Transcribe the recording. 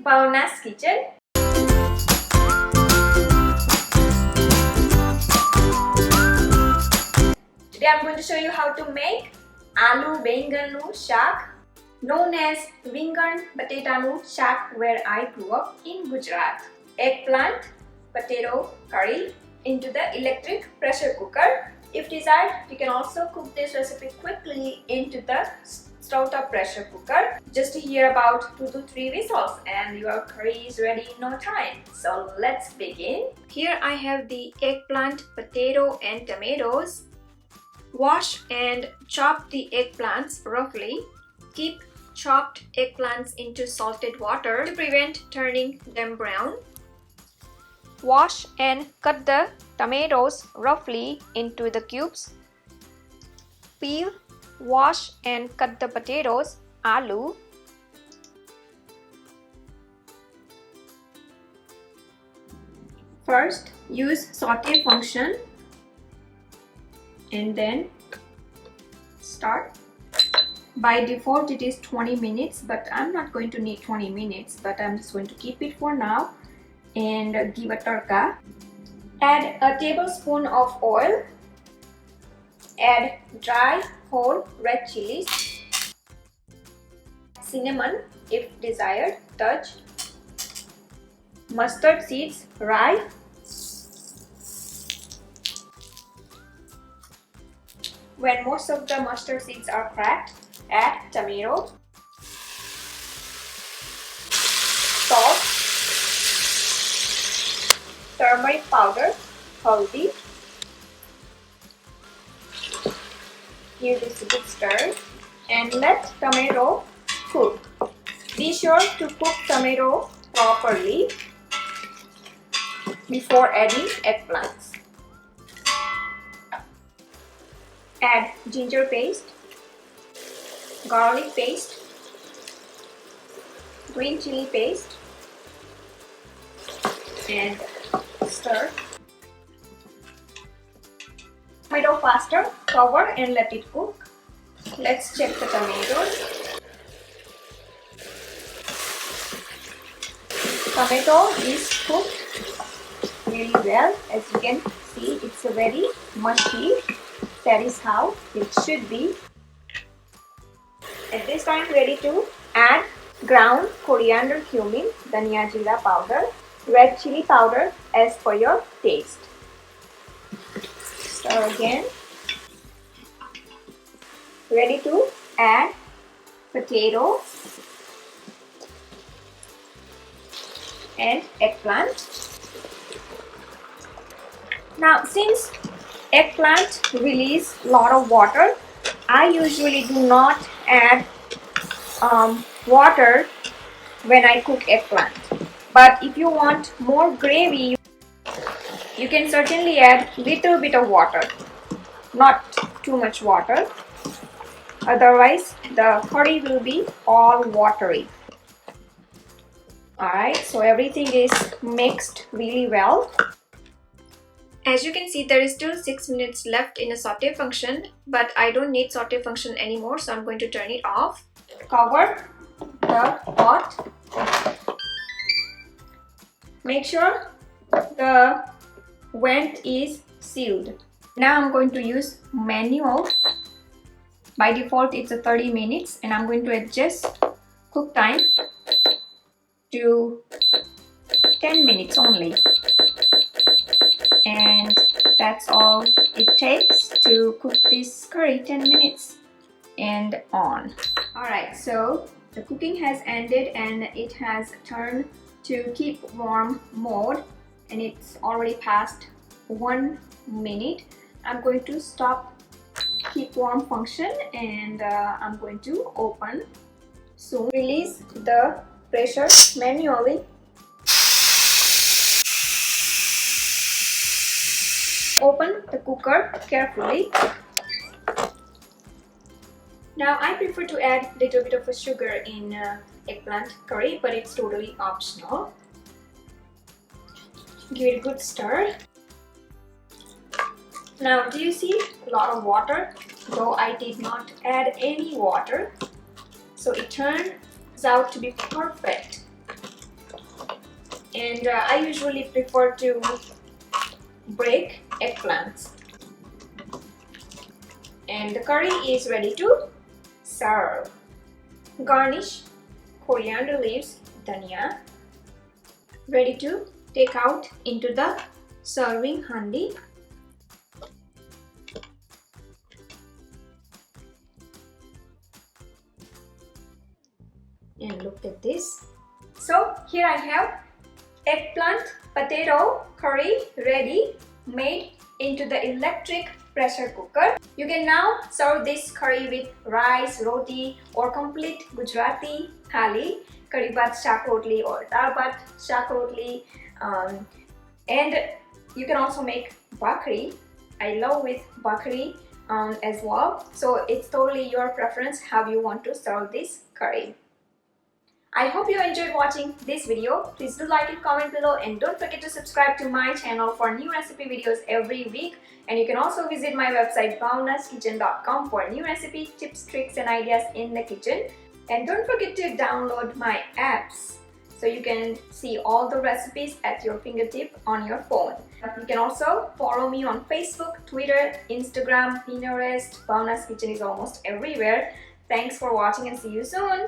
Bhavna's kitchen. Today I'm going to show you how to make Aloo Baingan Shaak, known as Ringan Bateta Shaak, where I grew up in Gujarat. Eggplant, potato curry into the electric pressure cooker. If desired, you can also cook this recipe quickly into the stove-top pressure cooker. Just to hear about 2 to 3 whistles and your curry is ready in no time. So let's begin. Here I have the eggplant, potato and tomatoes. Wash and chop the eggplants roughly. Keep chopped eggplants into salted water to prevent turning them brown. Wash and cut the tomatoes roughly into the cubes. Peel, wash and cut the potatoes, aloo. First, use saute function and then start. By default it is 20 minutes, but I'm not going to need 20 minutes, but I'm just going to keep it for now and give a tadka. Add a tablespoon of oil. Add dry whole red chilies, cinnamon if desired, touch, mustard seeds, rye, when most of the mustard seeds are cracked, add tomato, salt, turmeric powder, haldi. Give this a good stir and let tomato cook. Be sure to cook tomato properly before adding eggplants. Add ginger paste, garlic paste, green chili paste and stir. Tomato pasta, cover and let it cook. Let's check the tomatoes. Tomato is cooked really well. As you can see, it's a very mushy. That is how it should be. At this time, ready to add ground coriander cumin, Dhaniya Jeera powder, red chili powder as per your taste. Stir again. Ready to add potato and eggplant. Now, since eggplant release a lot of water, I usually do not add water when I cook eggplant. But if you want more gravy, you can certainly add little bit of water, not too much water. Otherwise, the curry will be all watery. Alright, so everything is mixed really well. As you can see, there is still 6 minutes left in a saute function, but I don't need saute function anymore, so I'm going to turn it off. Cover the pot. Make sure the vent is sealed. Now I'm going to use manual. By default it's a 30 minutes and I'm going to adjust cook time to 10 minutes only. And that's all it takes to cook this curry, 10 minutes and on. Alright, so the cooking has ended and it has turned to keep warm mode and it's already past 1 minute. I'm going to stop keep warm function and I'm going to open soon. Release the pressure manually. Open the cooker carefully. Now I prefer to add a little bit of sugar in eggplant curry, but it's totally optional. Give it a good stir. Now do you see a lot of water? Though I did not add any water, so it turns out to be perfect. and I usually prefer to break eggplants. And the curry is ready to serve. Garnish coriander leaves, dhaniya. Ready to take out into the serving handi. And look at this. So here I have eggplant potato curry ready, made into the electric pressure cooker. You can now serve this curry with rice, roti, or complete Gujarati thali, curry bhat shaak rotli or dal bhat shaak rotli. And you can also make bhakri. I love with bhakri as well. So it's totally your preference how you want to serve this curry. I hope you enjoyed watching this video. Please do like and comment below, and don't forget to subscribe to my channel for new recipe videos every week. And you can also visit my website bhavnaskitchen.com for new recipe tips, tricks and ideas in the kitchen. And don't forget to download my apps so you can see all the recipes at your fingertip on your phone. You can also follow me on Facebook, Twitter, Instagram, Pinterest. Bhavna's Kitchen is almost everywhere. Thanks for watching and see you soon.